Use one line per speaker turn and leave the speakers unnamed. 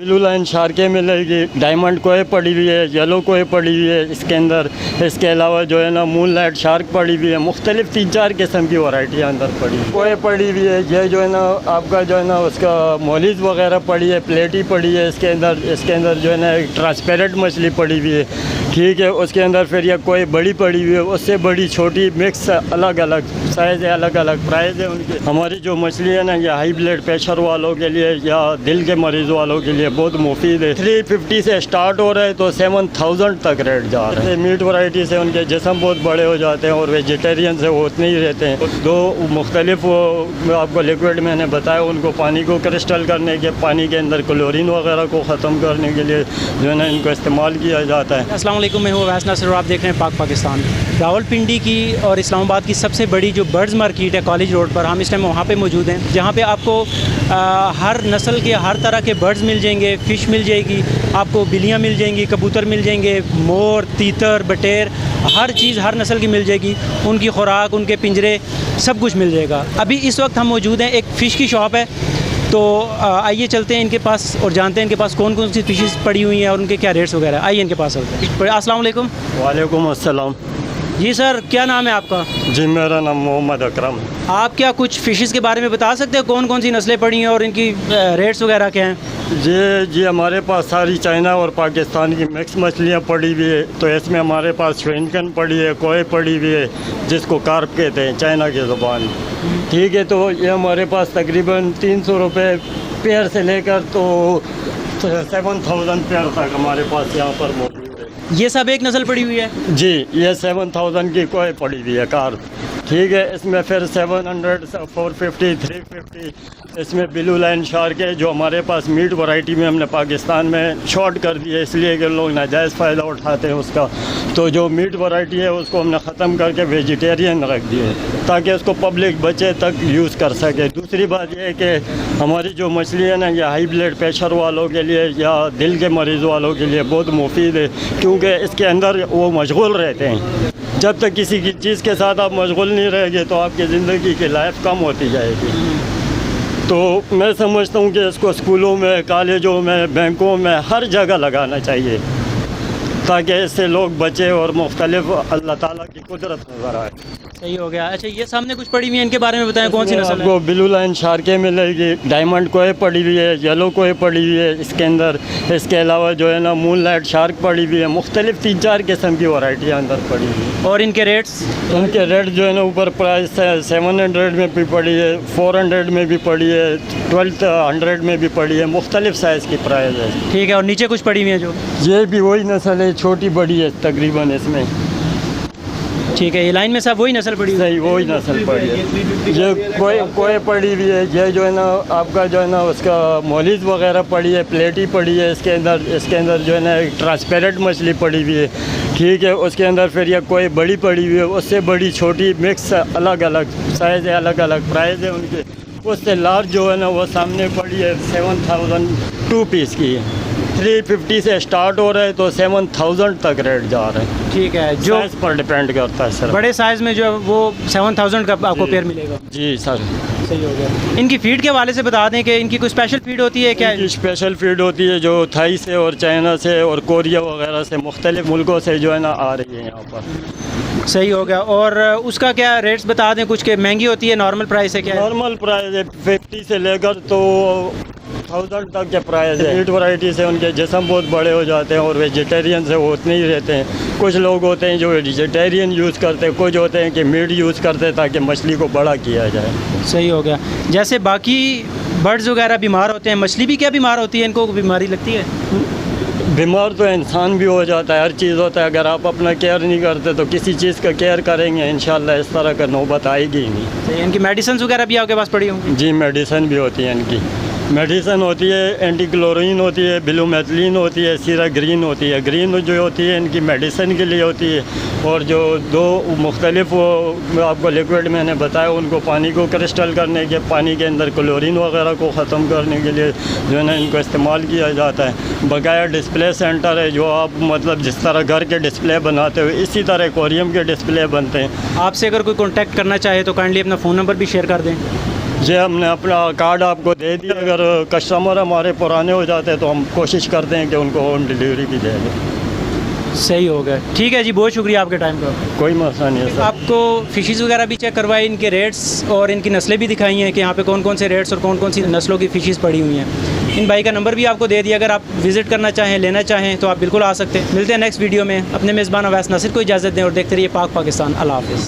Blue line शार्कें मिलेगी, diamond कोई पड़ी हुई है, येलो कोई पड़ी हुई है इसके अंदर। इसके अलावा जो है ना मून लाइट शार्क पड़ी हुई है, मुख्तलिफ 3-4 किस्म की वैरायटी अंदर पड़ी है। कोई पड़ी हुई है, ये जो है ना आपका जो है ना उसका मोलिज वगैरह पड़ी है, प्लेटी पड़ी है इसके अंदर जो है ना एक ट्रांसपेरेंट मछली पड़ी हुई है, ठीक है। उसके अंदर फिर यह कोई बड़ी पड़ी हुई है, उससे बड़ी छोटी मिक्स अलग अलग साइज़ है, अलग अलग प्राइस है उनकी। हमारी जो मछली है ना ये हाई ब्लड प्रेशर वालों के लिए या दिल के मरीज़ वालों के लिए बहुत मुफीद है। 350 से स्टार्ट हो रहा है तो 7000 तक रेट जा रहा है। मीट वैरायटी से उनके जिस्म बहुत बड़े हो जाते हैं और वेजिटेरियन से वो उतने ही रहते हैं। दो मुख्तलिफ आपको लिक्विड मैंने बताया, उनको पानी को क्रिस्टल करने के, पानी के अंदर क्लोरीन वगैरह को ख़त्म करने के लिए जो है ना इनको इस्तेमाल किया जाता है।
अस्सलाम वालेकुम, मैं हूँ अवैस नासिर और आप देख रहे हैं पाक पाकिस्तान। रावलपिंडी की और इस्लामाबाद की सबसे बड़ी जो बर्ड्स मार्केट है कॉलेज रोड पर, हम इस टाइम वहाँ पे मौजूद हैं, जहाँ पे आपको हर नस्ल के हर तरह के बर्ड्स मिल जाएंगे, फ़िश मिल जाएगी, आपको बिल्लियाँ मिल जाएंगी, कबूतर मिल जाएंगे, मोर, तीतर, बटेर, हर चीज़ हर नस्ल की मिल जाएगी। उनकी खुराक, उनके पिंजरे, सब कुछ मिल जाएगा। अभी इस वक्त हम मौजूद हैं, एक फ़िश की शॉप है, तो आइए चलते हैं इनके पास और जानते हैं इनके पास कौन कौन सी फ़िशेस पड़ी हुई हैं और उनके क्या रेट्स वगैरह। आइए इनके पास चलते हैं। अस्सलाम वालेकुम।
वालेकुम अस्सलाम।
जी सर, क्या नाम है आपका?
जी मेरा नाम मोहम्मद अकरम।
आप क्या कुछ फ़िशेस के बारे में बता सकते हैं, कौन कौन सी नस्लें पड़ी हैं और इनकी रेट्स वगैरह क्या हैं?
जी हमारे पास सारी चाइना और पाकिस्तान की मिक्स मछलियाँ पड़ी हुई है। तो इसमें हमारे पास श्वेनकन पड़ी है, कोई पड़ी हुई है जिसको कार्प कहते हैं चाइना की ज़ुबान, ठीक है। तो ये हमारे पास तकरीबन 300 रुपये पेयर से लेकर तो 7000 पेयर तक हमारे पास यहाँ पर मौजूद है।
ये सब एक नस्ल पड़ी हुई है?
जी ये 7000 की कोई पड़ी हुई है कार्प, ठीक है। इसमें फिर 700, 450, 350 इसमें ब्लू लाइन शार्क है जो हमारे पास मीट वैरायटी में हमने पाकिस्तान में शॉर्ट कर दी है, इसलिए कि लोग नाजायज़ फ़ायदा उठाते हैं उसका। तो जो मीट वैरायटी है उसको हमने ख़त्म करके वेजिटेरियन रख दिए ताकि उसको पब्लिक बच्चे तक यूज़ कर सके। दूसरी बात यह है कि हमारी जो मछली है ना ये हाई ब्लड प्रेशर वालों के लिए या दिल के मरीज़ वालों के लिए बहुत मुफीद है, क्योंकि इसके अंदर वो मशगूल रहते हैं। जब तक किसी की चीज़ के साथ आप मशगूल नहीं रहेंगे तो आपकी ज़िंदगी की लाइफ कम होती जाएगी। तो मैं समझता हूँ कि इसको स्कूलों में, कॉलेजों में, बैंकों में हर जगह लगाना चाहिए ताकि इससे लोग बचे और मुख्तलिफ अल्लाह ताला की कुदरत नज़र आए।
सही हो गया। अच्छा, ये सामने कुछ पड़ी हुई है, इनके बारे में बताएं, कौन सी नस्ल है?
आपको ब्लू लाइन शार्कें मिलेगी, डायमंड कोई पड़ी हुई है, येलो कोई पड़ी हुई है इसके अंदर। इसके अलावा जो है ना मून लाइट शार्क पड़ी हुई है, मुख्तलिफ 3-4 किस्म की वैरायटियाँ अंदर पड़ी हुई है।
और इनके रेट्स?
उनके रेट जो है ना ऊपर प्राइस है 700 में भी पड़ी है, 400 में भी पड़ी है, 1200 में भी पड़ी है, मुख्तलिफ साइज़ की प्राइस है।
ठीक है। और नीचे कुछ पड़ी हुई है जो?
ये भी वही नस्ल है, छोटी बड़ी है तकरीबन इसमें,
ठीक है। ये लाइन में सब वही नस्ल पड़ी हुई है?
नहीं वही नस्ल पड़ी है। ये कोई पड़ी हुई है, ये जो है ना आपका जो है ना उसका मोलिज वगैरह पड़ी है, प्लेटी पड़ी है इसके अंदर जो है ना एक ट्रांसपेरेंट मछली पड़ी हुई है, ठीक है। उसके अंदर फिर यह कोई बड़ी पड़ी हुई है, उससे बड़ी छोटी मिक्स अलग अलग साइज़ है, अलग अलग प्राइस है उनके। उससे लार्ज जो है ना वो सामने पड़ी है 7000 2 पीस की है। 350 से स्टार्ट हो रहा है तो 7000 तक रेट जा रहा है।
ठीक है। जो
साइज़ पर डिपेंड करता है सर।
बड़े साइज़ में जो है वो 7000 का आपको पेयर मिलेगा?
जी सर।
सही हो गया। इनकी फीड के हवाले से बता दें कि इनकी कोई स्पेशल फीड होती है क्या?
इनकी स्पेशल फीड होती है जो थाई से और चाइना से और कोरिया वगैरह से मुख्तलिफ मुल्कों से जो है ना आ रही है यहाँ पर।
सही हो गया। और उसका क्या रेट्स बता दें कुछ, के महंगी होती है, नॉर्मल प्राइस है क्या?
नॉर्मल प्राइस है 50 से लेकर तो 1000 तक के प्राइस है। मीट वैरायटी से उनके जिस्म बहुत बड़े हो जाते हैं और वेजिटेरियन से वो उतने ही रहते हैं। कुछ लोग होते हैं जो वेजिटेरियन यूज़ करते हैं, कुछ होते हैं कि मीट यूज़ करते हैं ताकि मछली को बड़ा किया जाए।
सही हो गया। जैसे बाकी बर्ड्स वगैरह बीमार होते हैं, मछली भी क्या बीमार होती है, इनको बीमारी लगती है?
बीमार तो इंसान भी हो जाता है, हर चीज़ होता है। अगर आप अपना केयर नहीं करते तो किसी चीज़ का केयर करेंगे इंशाल्लाह इस तरह का नौबत आएगी ही नहीं।
सही। इनकी मेडिसिन वगैरह भी आपके पास पड़ी होंगी?
जी मेडिसन भी होती है इनकी। मेडिसन होती है, एंटी क्लोरीन होती है, ब्लूमेथलीन होती है, सीरा ग्रीन होती है। ग्रीन जो होती है इनकी मेडिसिन के लिए होती है, और जो दो मुख्तलिफ आपको लिक्विड मैंने बताया उनको पानी को क्रिस्टल करने के, पानी के अंदर क्लोरीन वगैरह को ख़त्म करने के लिए जो है ना इनको इस्तेमाल किया जाता है। बकाया डिस्प्ले सेंटर है जो आप मतलब जिस तरह घर के डिस्प्ले बनाते हो इसी तरह एक्वेरियम के डिस्प्ले बनते हैं।
आपसे अगर कोई कॉन्टैक्ट करना चाहे तो काइंडली अपना फ़ोन नंबर भी शेयर कर दें।
जी हमने अपना कार्ड आपको दे दिया, अगर कस्टमर हमारे पुराने हो जाते हैं तो हम कोशिश करते हैं कि उनको होम डिलीवरी की जाए।
सही हो गया, ठीक है जी, बहुत शुक्रिया आपके टाइम का।
कोई मसला नहीं है सर।
आपको फ़िशेज़ वगैरह भी चेक करवाए, इनके रेट्स और इनकी नस्लें भी दिखाई हैं कि यहाँ पे कौन कौन से रेट्स और कौन कौन सी नस्लों की फ़िशेज़ पड़ी हुई हैं। इन भाई का नंबर भी आपको दे दिया, अगर आप विज़िट करना चाहें, लेना चाहें तो आप बिल्कुल आ सकते हैं। मिलते हैं नेक्स्ट वीडियो में। अपने मेज़बान अवैस नासिर को इजाज़त दें और देखते रहिए पाक पाकिस्तान। अल्लाह हाफ़िज़।